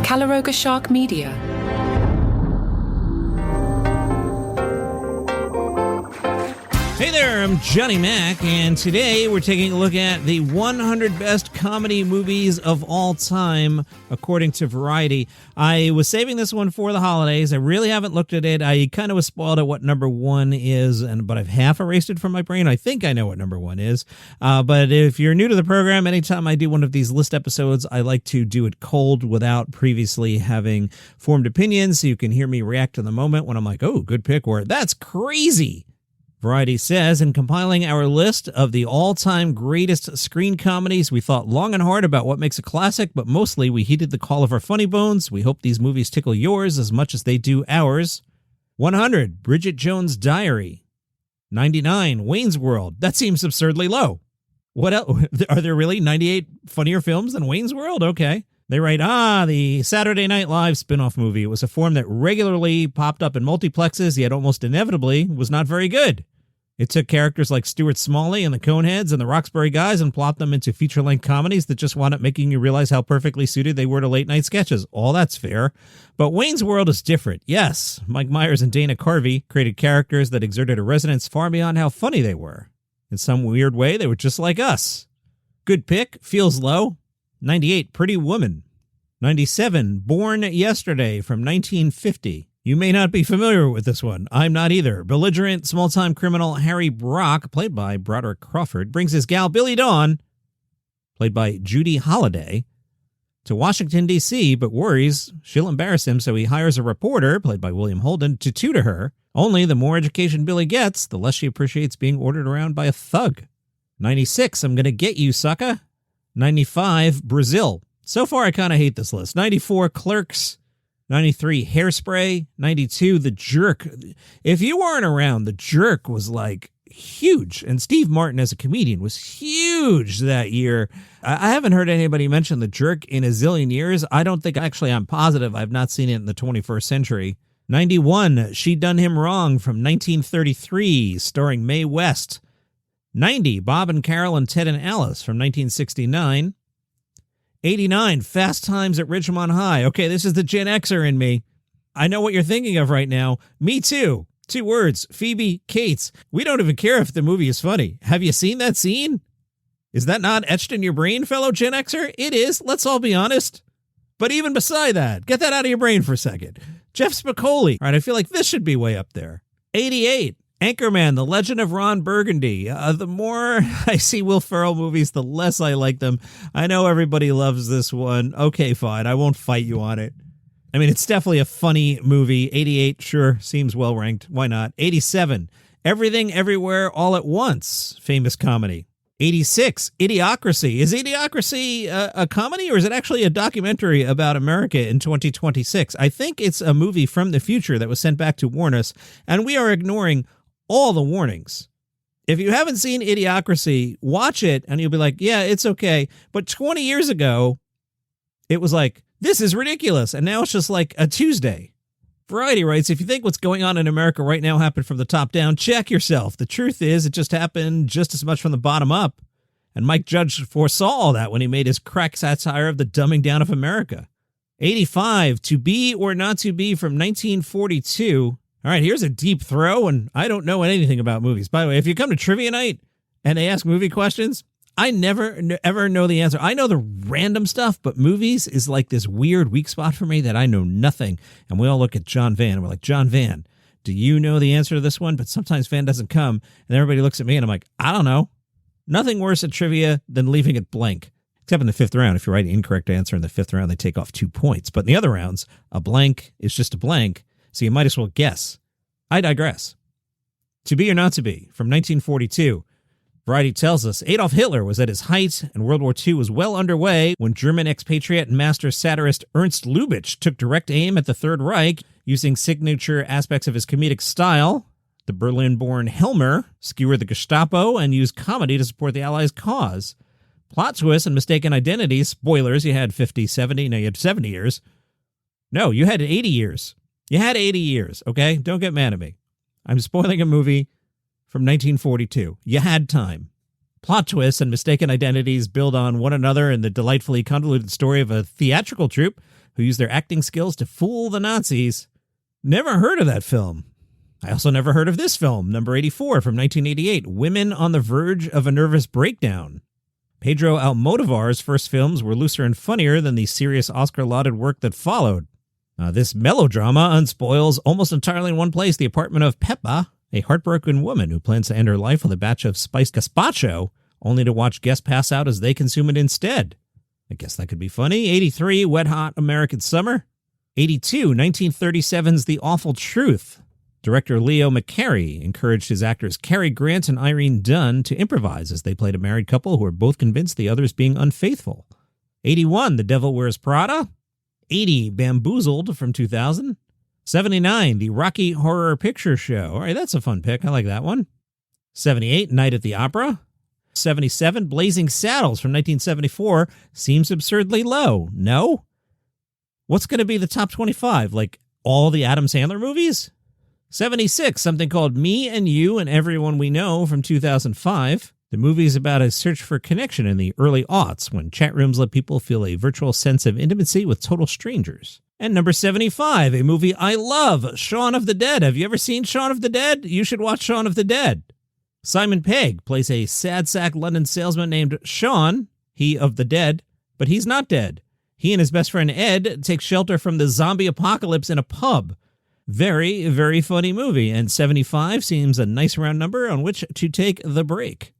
Calaroga Shark Media. Hey there, I'm Johnny Mac, and today we're taking a look at the 100 best comedy movies of all time, according to Variety. I was saving this one for the holidays. I really haven't looked at it. I kind of was spoiled at what number one is, but I've half erased it from my brain. I think I know what number one is. But if you're new to the program, anytime I do one of these list episodes, I like to do it cold without previously having formed opinions, so you can hear me react in the moment when I'm like, oh, good pick, or that's crazy. Variety says, in compiling our list of the all-time greatest screen comedies, we thought long and hard about what makes a classic, but mostly we heeded the call of our funny bones. We hope these movies tickle yours as much as they do ours. 100, Bridget Jones' Diary. 99, Wayne's World. That seems absurdly low. What else? Are there really 98 funnier films than Wayne's World? Okay. They write, the Saturday Night Live spin-off movie. It was a form that regularly popped up in multiplexes, yet almost inevitably was not very good. It took characters like Stuart Smalley and the Coneheads and the Roxbury Guys and plopped them into feature-length comedies that just wound up making you realize how perfectly suited they were to late-night sketches. All that's fair. But Wayne's World is different. Yes, Mike Myers and Dana Carvey created characters that exerted a resonance far beyond how funny they were. In some weird way, they were just like us. Good pick. Feels low. 98, Pretty Woman. 97, Born Yesterday from 1950. You may not be familiar with this one. I'm not either. Belligerent, small-time criminal Harry Brock, played by Broderick Crawford, brings his gal Billy Dawn, played by Judy Holliday, to Washington, D.C., but worries she'll embarrass him, so he hires a reporter, played by William Holden, to tutor her. Only the more education Billy gets, the less she appreciates being ordered around by a thug. 96, I'm Gonna Get You, Sucker. 95, Brazil. So far, I kind of hate this list. 94, Clerks. 93, Hairspray. 92, The Jerk. If you weren't around, The Jerk was like huge. And Steve Martin as a comedian was huge that year. I haven't heard anybody mention The Jerk in a zillion years. I don't think, actually, I'm positive I've not seen it in the 21st century. 91, She Done Him Wrong from 1933, starring Mae West. 90, Bob and Carol and Ted and Alice from 1969. 89, Fast Times at Ridgemont High. Okay, this is the Gen Xer in me. I know what you're thinking of right now. Me too. 2 words, Phoebe Cates. We don't even care if the movie is funny. Have you seen that scene? Is that not etched in your brain, fellow Gen Xer? It is, let's all be honest. But even beside that, get that out of your brain for a second. Jeff Spicoli. All right, I feel like this should be way up there. 88, Anchorman, The Legend of Ron Burgundy. The more I see Will Ferrell movies, the less I like them. I know everybody loves this one. Okay, fine. I won't fight you on it. I mean, it's definitely a funny movie. 88, sure, seems well ranked. Why not? 87, Everything Everywhere All at Once. Famous comedy. 86, Idiocracy. Is Idiocracy a comedy, or is it actually a documentary about America in 2026? I think it's a movie from the future that was sent back to warn us, and we are ignoring all the warnings. If you haven't seen Idiocracy, watch it and you'll be like, yeah, it's okay. But 20 years ago, it was like, this is ridiculous. And now it's just like a Tuesday. Variety writes, if you think what's going on in America right now happened from the top down, check yourself. The truth is, it just happened just as much from the bottom up. And Mike Judge foresaw all that when he made his crack satire of the dumbing down of America. 85, To Be or Not to Be from 1942. All right, here's a deep throw, and I don't know anything about movies. By the way, if you come to trivia night and they ask movie questions, I never, ever know the answer. I know the random stuff, but movies is like this weird weak spot for me that I know nothing. And we all look at John Van, and we're like, John Van, do you know the answer to this one? But sometimes Van doesn't come, and everybody looks at me, and I'm like, I don't know. Nothing worse at trivia than leaving it blank. Except in the 5th round, if you write an incorrect answer in the 5th round, they take off 2 points. But in the other rounds, a blank is just a blank. So you might as well guess. I digress. To Be or Not to Be, from 1942. Variety tells us Adolf Hitler was at his height and World War II was well underway when German expatriate and master satirist Ernst Lubitsch took direct aim at the Third Reich, using signature aspects of his comedic style. The Berlin-born Helmer skewered the Gestapo and used comedy to support the Allies' cause. Plot twists and mistaken identities. Spoilers, you had 50, 70, no, you had 70 years. No, you had 80 years. You had 80 years, okay? Don't get mad at me. I'm spoiling a movie from 1942. You had time. Plot twists and mistaken identities build on one another in the delightfully convoluted story of a theatrical troupe who used their acting skills to fool the Nazis. Never heard of that film. I also never heard of this film, number 84 from 1988, Women on the Verge of a Nervous Breakdown. Pedro Almodovar's first films were looser and funnier than the serious Oscar-lauded work that followed. This melodrama unspoils almost entirely in one place the apartment of Peppa, a heartbroken woman who plans to end her life with a batch of spiced gazpacho, only to watch guests pass out as they consume it instead. I guess that could be funny. 83, Wet Hot American Summer. 82, 1937's The Awful Truth. Director Leo McCarey encouraged his actors Cary Grant and Irene Dunne to improvise as they played a married couple who were both convinced the other is being unfaithful. 81, The Devil Wears Prada. 80, Bamboozled from 2000. 79, The Rocky Horror Picture Show. All right, that's a fun pick. I like that one. 78, Night at the Opera. 77, Blazing Saddles from 1974. Seems absurdly low. No? What's going to be the top 25? Like all the Adam Sandler movies? 76, something called Me and You and Everyone We Know from 2005. The movie is about a search for connection in the early aughts when chat rooms let people feel a virtual sense of intimacy with total strangers. And number 75, a movie I love, Shaun of the Dead. Have you ever seen Shaun of the Dead? You should watch Shaun of the Dead. Simon Pegg plays a sad sack London salesman named Shaun, he of the dead, but he's not dead. He and his best friend Ed take shelter from the zombie apocalypse in a pub. Very, very funny movie, and 75 seems a nice round number on which to take the break.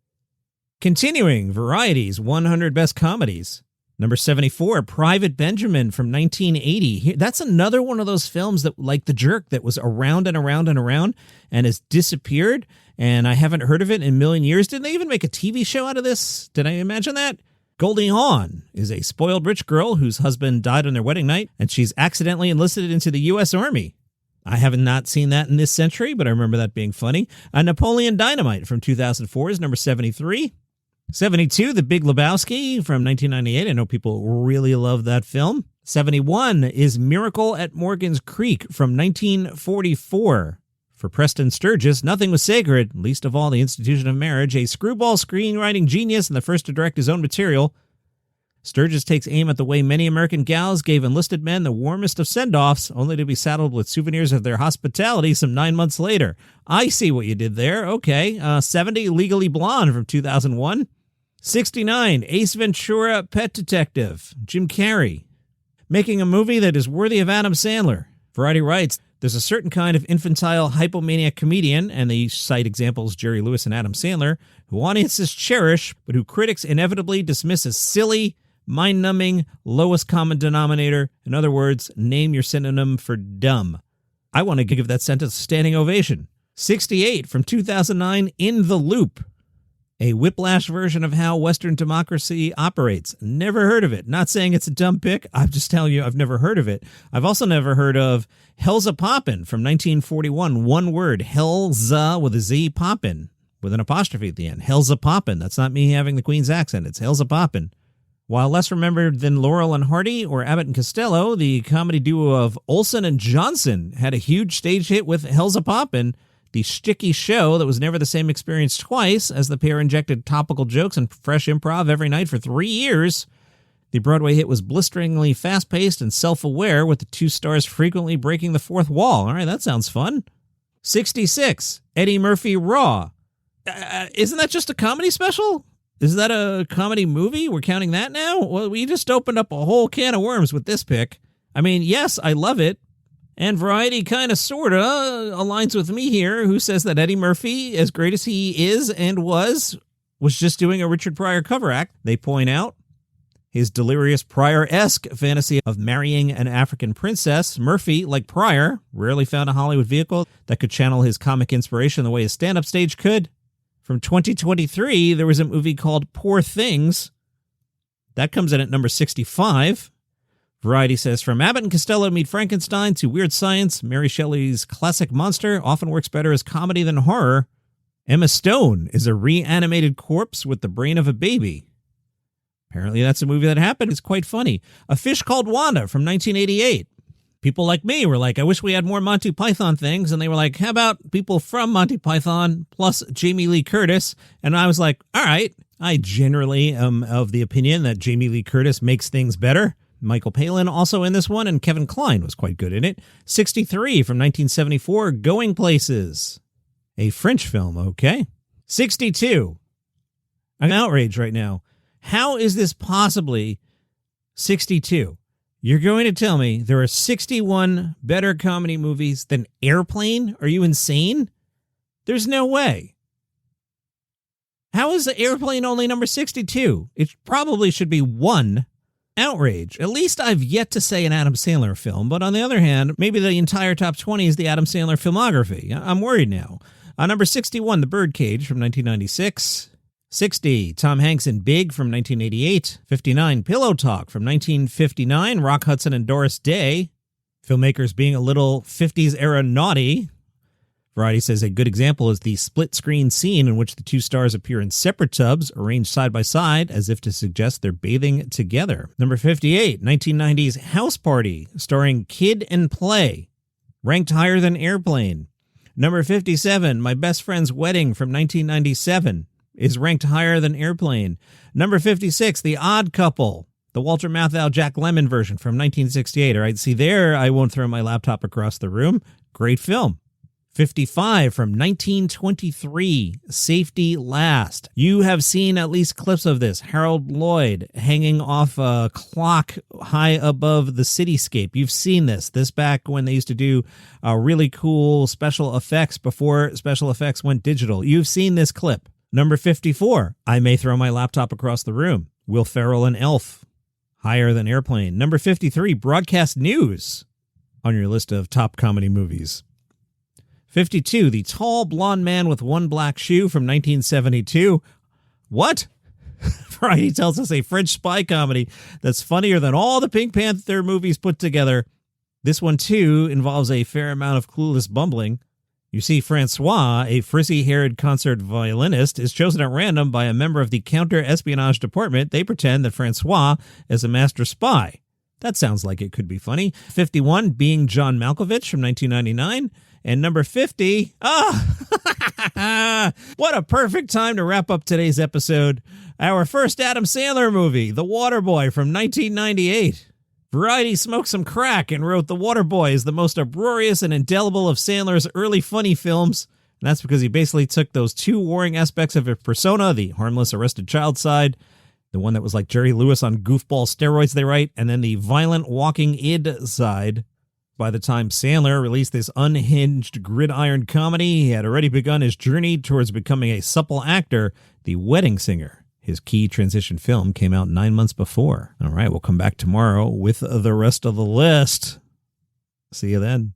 Continuing, Variety's 100 Best Comedies. Number 74, Private Benjamin from 1980. That's another one of those films that, like The Jerk, that was around and around and around and has disappeared, and I haven't heard of it in a million years. Didn't they even make a TV show out of this? Did I imagine that? Goldie Hawn is a spoiled rich girl whose husband died on their wedding night, and she's accidentally enlisted into the U.S. Army. I have not seen that in this century, but I remember that being funny. Napoleon Dynamite from 2004 is number 73. 72, The Big Lebowski from 1998. I know people really love that film. 71 is Miracle at Morgan's Creek from 1944. For Preston Sturges, nothing was sacred, least of all the institution of marriage. A screwball screenwriting genius and the first to direct his own material, Sturges takes aim at the way many American gals gave enlisted men the warmest of send-offs, only to be saddled with souvenirs of their hospitality some 9 months later. I see what you did there. Okay. 70, Legally Blonde from 2001. 69, Ace Ventura, Pet Detective, Jim Carrey. Making a movie that is worthy of Adam Sandler. Variety writes, there's a certain kind of infantile hypomaniac comedian, and they cite examples Jerry Lewis and Adam Sandler, who audiences cherish, but who critics inevitably dismiss as silly, mind-numbing, lowest common denominator. In other words, name your synonym for dumb. I want to give that sentence a standing ovation. 68 from 2009, In the Loop. A whiplash version of how Western democracy operates. Never heard of it. Not saying it's a dumb pick. I'm just telling you I've never heard of it. I've also never heard of Hell's a Poppin' from 1941. One word, Hellza with a Z, Poppin', with an apostrophe at the end. Hell's a Poppin'. That's not me having the Queen's accent. It's Hell's a Poppin'. While less remembered than Laurel and Hardy or Abbott and Costello, the comedy duo of Olsen and Johnson had a huge stage hit with Hell's a Poppin', the shticky show that was never the same experience twice, as the pair injected topical jokes and fresh improv every night for 3 years. The Broadway hit was blisteringly fast-paced and self-aware, with the two stars frequently breaking the fourth wall. All right, that sounds fun. 66, Eddie Murphy Raw. Isn't that just a comedy special? Is that a comedy movie? We're counting that now? Well, we just opened up a whole can of worms with this pick. I mean, yes, I love it. And Variety kind of sort of aligns with me here, who says that Eddie Murphy, as great as he is and was just doing a Richard Pryor cover act. They point out his delirious Pryor-esque fantasy of marrying an African princess. Murphy, like Pryor, rarely found a Hollywood vehicle that could channel his comic inspiration the way his stand-up stage could. From 2023, there was a movie called Poor Things. That comes in at number 65. Variety says, from Abbott and Costello Meet Frankenstein to Weird Science, Mary Shelley's classic monster often works better as comedy than horror. Emma Stone is a reanimated corpse with the brain of a baby. Apparently that's a movie that happened. It's quite funny. A Fish Called Wanda from 1988. People like me were like, I wish we had more Monty Python things. And they were like, how about people from Monty Python plus Jamie Lee Curtis? And I was like, all right. I generally am of the opinion that Jamie Lee Curtis makes things better. Michael Palin also in this one, and Kevin Kline was quite good in it. 63 from 1974, Going Places. A French film, okay. 62. I'm outraged right now. How is this possibly 62? You're going to tell me there are 61 better comedy movies than Airplane? Are you insane? There's no way. How is the Airplane only number 62? It probably should be 1. Outrage. At least I've yet to say an Adam Sandler film, but on the other hand, maybe the entire top 20 is the Adam Sandler filmography. I'm worried now. Number 61, The Birdcage from 1996. 60, Tom Hanks in Big from 1988. 59, Pillow Talk from 1959. Rock Hudson and Doris Day. Filmmakers being a little 50s era naughty. Variety says a good example is the split-screen scene in which the two stars appear in separate tubs, arranged side by side, as if to suggest they're bathing together. Number 58, 1990's House Party, starring Kid and Play, ranked higher than Airplane. Number 57, My Best Friend's Wedding from 1997, is ranked higher than Airplane. Number 56, The Odd Couple, the Walter Matthau, Jack Lemmon version from 1968. All right, see there, I won't throw my laptop across the room. Great film. 55 from 1923, Safety Last. You have seen at least clips of this. Harold Lloyd hanging off a clock high above the cityscape. You've seen this back when they used to do really cool special effects before special effects went digital. You've seen this clip. Number 54, I may throw my laptop across the room. Will Ferrell and Elf, higher than Airplane. Number 53, Broadcast News, on your list of top comedy movies. 52, The Tall Blonde Man with One Black Shoe from 1972. What? Variety tells us a French spy comedy that's funnier than all the Pink Panther movies put together. This one, too, involves a fair amount of clueless bumbling. You see, Francois, a frizzy-haired concert violinist, is chosen at random by a member of the counter-espionage department. They pretend that Francois is a master spy. That sounds like it could be funny. 51, Being John Malkovich from 1999. And number 50, what a perfect time to wrap up today's episode. Our first Adam Sandler movie, The Waterboy from 1998. Variety smoked some crack and wrote The Waterboy is the most uproarious and indelible of Sandler's early funny films. And that's because he basically took those two warring aspects of his persona, the harmless arrested child side, the one that was like Jerry Lewis on goofball steroids, they write, and then the violent walking id side. By the time Sandler released this unhinged gridiron comedy, he had already begun his journey towards becoming a supple actor, The Wedding Singer. His key transition film came out 9 months before. All right, we'll come back tomorrow with the rest of the list. See you then.